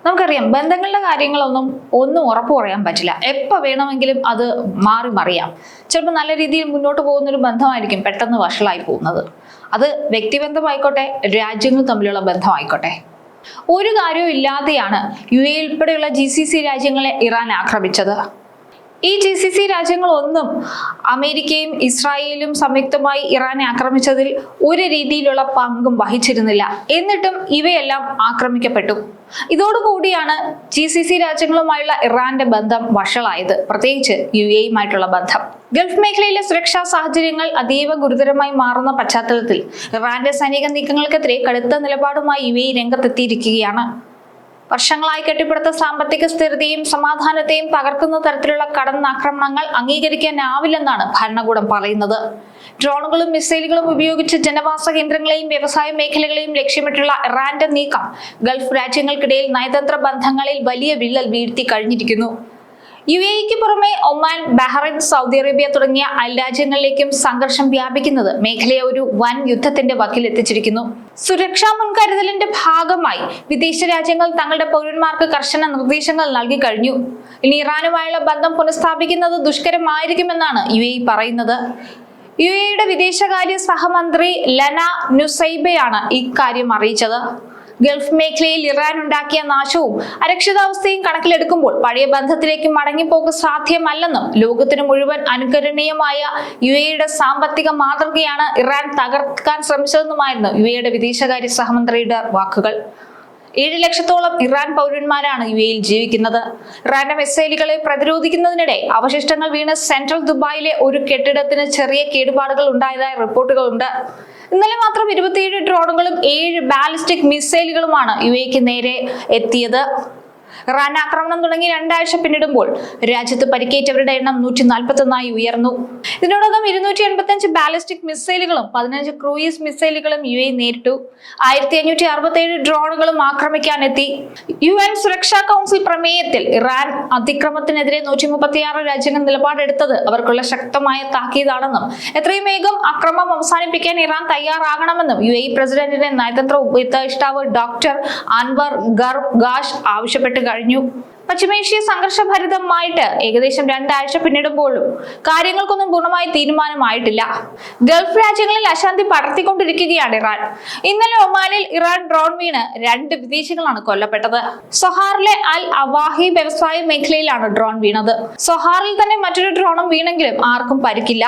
നമുക്കറിയാം ബന്ധങ്ങളുടെ കാര്യങ്ങളൊന്നും ഉറപ്പു പറയാൻ പറ്റില്ല. എപ്പോൾ വേണമെങ്കിലും അത് മാറി മറിയാം. ചിലപ്പോൾ നല്ല രീതിയിൽ മുന്നോട്ട് പോകുന്നൊരു ബന്ധമായിരിക്കും പെട്ടെന്ന് വഷളായി പോകുന്നത്. അത് വ്യക്തിബന്ധമായിക്കോട്ടെ, രാജ്യങ്ങൾ തമ്മിലുള്ള ബന്ധമായിക്കോട്ടെ. ഒരു കാര്യവും ഇല്ലാതെയാണ് UAE ഉൾപ്പെടെയുള്ള GCC രാജ്യങ്ങളെ ഇറാൻ ആക്രമിച്ചത്. ഈ GCC രാജ്യങ്ങളൊന്നും അമേരിക്കയും ഇസ്രായേലും സംയുക്തമായി ഇറാനെ ആക്രമിച്ചതിൽ ഒരു രീതിയിലുള്ള പങ്കും വഹിച്ചിരുന്നില്ല. എന്നിട്ടും ഇവയെല്ലാം ആക്രമിക്കപ്പെട്ടു. ഇതോടുകൂടിയാണ് GCC രാജ്യങ്ങളുമായുള്ള ഇറാന്റെ ബന്ധം വഷളായത്, പ്രത്യേകിച്ച് UAEയുമായിട്ടുള്ള ബന്ധം. ഗൾഫ് മേഖലയിലെ സുരക്ഷാ സാഹചര്യങ്ങൾ അതീവ ഗുരുതരമായി മാറുന്ന പശ്ചാത്തലത്തിൽ ഇറാന്റെ സൈനിക നീക്കങ്ങൾക്കെതിരെ കടുത്ത നിലപാടുമായി UAE രംഗത്തെത്തിയിരിക്കുകയാണ്. വർഷങ്ങളായി കെട്ടിപ്പടുത്ത സാമ്പത്തിക സ്ഥിരതയും സമാധാനത്തെയും തകർക്കുന്ന തരത്തിലുള്ള കടന്നാക്രമണങ്ങൾ അംഗീകരിക്കാനാവില്ലെന്നാണ് ഭരണകൂടം പറയുന്നത്. ഡ്രോണുകളും മിസൈലുകളും ഉപയോഗിച്ച് ജനവാസ കേന്ദ്രങ്ങളെയും വ്യവസായ മേഖലകളെയും ലക്ഷ്യമിട്ടുള്ള ഇറാന്റെ നീക്കം ഗൾഫ് രാജ്യങ്ങൾക്കിടയിൽ നയതന്ത്ര ബന്ധങ്ങളിൽ വലിയ വിള്ളൽ വീഴ്ത്തി കഴിഞ്ഞിരിക്കുന്നു. UAEക്ക് പുറമെ ഒമാൻ, ബഹ്റൈൻ, സൗദി അറേബ്യ തുടങ്ങിയ അയൽരാജ്യങ്ങളിലേക്കും സംഘർഷം വ്യാപിക്കുന്നത് മേഖലയെ ഒരു വൻ യുദ്ധത്തിന്റെ വക്കിലെത്തിച്ചിരിക്കുന്നു. സുരക്ഷാ മുൻകരുതലിന്റെ ഭാഗമായി വിദേശ രാജ്യങ്ങൾ തങ്ങളുടെ പൗരന്മാർക്ക് കർശന നിർദ്ദേശങ്ങൾ നൽകി കഴിഞ്ഞു. ഇനി ഇറാനുമായുള്ള ബന്ധം പുനഃസ്ഥാപിക്കുന്നത് ദുഷ്കരമായിരിക്കുമെന്നാണ് UAE പറയുന്നത്. UAEയുടെ വിദേശകാര്യ സഹമന്ത്രി ലന നുസൈബയാണ് ഇക്കാര്യം അറിയിച്ചത്. ഗൾഫ് മേഖലയിൽ ഇറാൻ ഉണ്ടാക്കിയ നാശവും അരക്ഷിതാവസ്ഥയും കണക്കിലെടുക്കുമ്പോൾ പഴയ ബന്ധത്തിലേക്ക് മടങ്ങിപ്പോക്ക് സാധ്യമല്ലെന്നും ലോകത്തിന് മുഴുവൻ അനുകരണീയമായ UAEയുടെ സാമ്പത്തിക മാതൃകയാണ് ഇറാൻ തകർക്കാൻ ശ്രമിച്ചതെന്നുമായിരുന്നു UAEയുടെ വിദേശകാര്യ സഹമന്ത്രിയുടെ വാക്കുകൾ. 7 ലക്ഷത്തോളം ഇറാൻ പൗരന്മാരാണ് UAEയിൽ ജീവിക്കുന്നത്. ഇറാന്റെ മിസൈലുകളെ പ്രതിരോധിക്കുന്നതിനിടെ അവശിഷ്ടങ്ങൾ വീണ് സെൻട്രൽ ദുബായിലെ ഒരു കെട്ടിടത്തിന് ചെറിയ കേടുപാടുകൾ ഉണ്ടായതായി റിപ്പോർട്ടുകളുണ്ട്. ഇന്നലെ മാത്രം 27 ഡ്രോണുകളും 7 ബാലിസ്റ്റിക് മിസൈലുകളുമാണ് UAEക്ക് നേരെ എത്തിയത്. ഇറാൻ ആക്രമണം തുടങ്ങി 2 ആഴ്ച പിന്നിടുമ്പോൾ രാജ്യത്ത് പരിക്കേറ്റവരുടെ എണ്ണം 141 ഉയർന്നു. ഇതിനോടകം 285 ബാലിസ്റ്റിക് മിസൈലുകളും 15 ക്രൂയിസ് മിസൈലുകളും UAE നേരിട്ടു. 1567 ഡ്രോണുകളും ആക്രമിക്കാനെത്തി. UN സുരക്ഷാ കൗൺസിൽ പ്രമേയത്തിൽ ഇറാൻ അതിക്രമത്തിനെതിരെ 136 രാജ്യങ്ങൾ നിലപാടെടുത്തത് അവർക്കുള്ള ശക്തമായ താക്കീതാണെന്നും എത്രയും വേഗം അക്രമം അവസാനിപ്പിക്കാൻ ഇറാൻ തയ്യാറാകണമെന്നും UAE പ്രസിഡന്റിന്റെ നയതന്ത്ര ഉപദേഷ്ടാവ് ഡോക്ടർ അൻവർ ഗർഗാഷ് ആവശ്യപ്പെട്ടു കഴിഞ്ഞു. പശ്ചിമേഷ്യ സംഘർഷഭരിതമായിട്ട് ഏകദേശം 2 ആഴ്ച പിന്നിടുമ്പോഴും കാര്യങ്ങൾക്കൊന്നും പൂർണ്ണമായി തീരുമാനമായിട്ടില്ല. ഗൾഫ് രാജ്യങ്ങളിൽ അശാന്തി പടർത്തിക്കൊണ്ടിരിക്കുകയാണ് ഇറാൻ. ഇന്നലെ ഒമാനിൽ ഇറാൻ ഡ്രോൺ വീണ് 2 വിദേശികളാണ് കൊല്ലപ്പെട്ടത്. സൊഹാറിലെ അൽ അവാഹി വ്യവസായ മേഖലയിലാണ് ഡ്രോൺ വീണത്. സൊഹാറിൽ തന്നെ മറ്റൊരു ഡ്രോണും വീണെങ്കിലും ആർക്കും പരിക്കില്ല.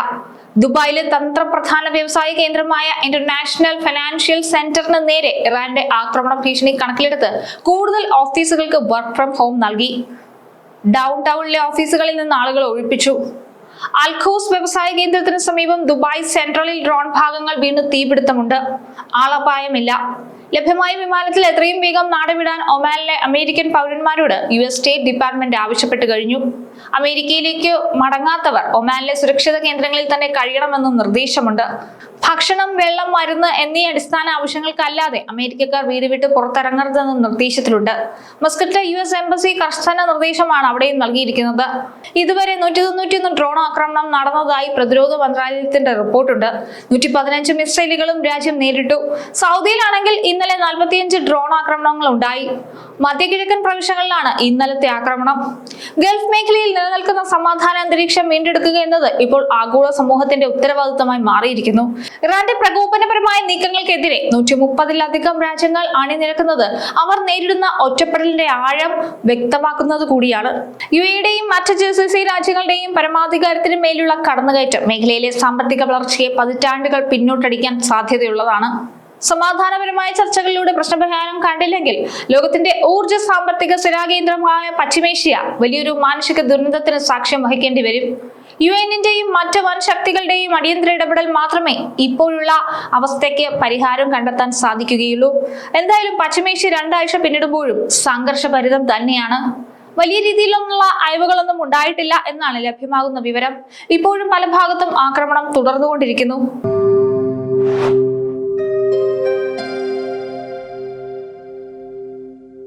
ദുബായിലെ തന്ത്രപ്രധാന വ്യവസായ കേന്ദ്രമായ ഇന്റർനാഷണൽ ഫിനാൻഷ്യൽ സെന്ററിന് നേരെ ഇറാന്റെ ആക്രമണ ഭീഷണി കണക്കിലെടുത്ത് കൂടുതൽ ഓഫീസുകൾക്ക് വർക്ക് ഫ്രം ഹോം നൽകി. ഡൗൺ ടൗണിലെ ഓഫീസുകളിൽ നിന്ന് ആളുകൾ ഒഴിപ്പിച്ചു. അൽഖൂസ് വ്യവസായ കേന്ദ്രത്തിന് സമീപം ദുബായ് സെൻട്രലിൽ ഡ്രോൺ ഭാഗങ്ങൾ വീണ് തീപിടുത്തമുണ്ട്. ആളപായമില്ല. ലഭ്യമായ വിമാനത്തിൽ എത്രയും വേഗം നാടുവിടാൻ ഒമാനിലെ അമേരിക്കൻ പൗരന്മാരോട് US സ്റ്റേറ്റ് ഡിപ്പാർട്ട്മെന്റ് ആവശ്യപ്പെട്ടു കഴിഞ്ഞു. അമേരിക്കയിലേക്ക് മടങ്ങാത്തവർ ഒമാനിലെ സുരക്ഷിത കേന്ദ്രങ്ങളിൽ തന്നെ കഴിയണമെന്നും നിർദ്ദേശമുണ്ട്. ഭക്ഷണം, വെള്ളം, മരുന്ന് എന്നീ അടിസ്ഥാന ആവശ്യങ്ങൾക്കല്ലാതെ അമേരിക്കക്കാർ വീട് വിട്ട് പുറത്തിറങ്ങരുതെന്നും നിർദ്ദേശത്തിലുണ്ട്. മസ്കറ്റിലെ US എംബസി കർശന നിർദ്ദേശമാണ് അവിടെയും നൽകിയിരിക്കുന്നത്. ഇതുവരെ 191 ഡ്രോൺ ആക്രമണം നടന്നതായി പ്രതിരോധ മന്ത്രാലയത്തിന്റെ റിപ്പോർട്ടുണ്ട്. 115 മിസൈലുകളും രാജ്യം നേരിട്ടു. സൗദിയിലാണെങ്കിൽ ഇന്നലെ 45 ഡ്രോൺ ആക്രമണങ്ങൾ ഉണ്ടായി. മധ്യകിഴക്കൻ പ്രവിശ്യകളിലാണ് ഇന്നലത്തെ ആക്രമണം. ഗൾഫ് മേഖലയിൽ നിലനിൽക്കുന്ന സമാധാന അന്തരീക്ഷം വീണ്ടെടുക്കുക എന്നത് ഇപ്പോൾ ആഗോള സമൂഹത്തിന്റെ ഉത്തരവാദിത്തമായി മാറിയിരിക്കുന്നു. ഇറാന്റെ പ്രകോപനപരമായ നീക്കങ്ങൾക്കെതിരെ 130-ലധികം രാജ്യങ്ങൾ അണിനിരക്കുന്നത് അവർ നേരിടുന്ന ഒറ്റപ്പെടലിന്റെ ആഴം വ്യക്തമാക്കുന്നത് കൂടിയാണ്. UAEയുടെയും മറ്റ് GCC രാജ്യങ്ങളുടെയും പരമാധികാരത്തിന് മേലുള്ള കടന്നുകയറ്റം മേഖലയിലെ സാമ്പത്തിക വളർച്ചയെ പതിറ്റാണ്ടുകൾ പിന്നോട്ടടിക്കാൻ സാധ്യതയുള്ളതാണ്. സമാധാനപരമായ ചർച്ചകളിലൂടെ പ്രശ്നപരിഹാരം കണ്ടില്ലെങ്കിൽ ലോകത്തിന്റെ ഊർജ്ജ സാമ്പത്തിക സ്ഥിരാകേന്ദ്രമായ പശ്ചിമേഷ്യ വലിയൊരു മാനുഷിക ദുരന്തത്തിന് സാക്ഷ്യം വഹിക്കേണ്ടി വരും. UNന്റെയും മറ്റ് വൻ ശക്തികളുടെയും അടിയന്തര ഇടപെടൽ മാത്രമേ ഇപ്പോഴുള്ള അവസ്ഥയ്ക്ക് പരിഹാരം കണ്ടെത്താൻ സാധിക്കുകയുള്ളൂ. എന്തായാലും പശ്ചിമേഷ്യ 2 ആഴ്ച പിന്നിടുമ്പോഴും സംഘർഷഭരിതം തന്നെയാണ്. വലിയ രീതിയിലൊന്നുള്ള അയവുകളൊന്നും ഉണ്ടായിട്ടില്ല എന്നാണ് ലഭ്യമാകുന്ന വിവരം. ഇപ്പോഴും പല ഭാഗത്തും ആക്രമണം തുടർന്നുകൊണ്ടിരിക്കുന്നു.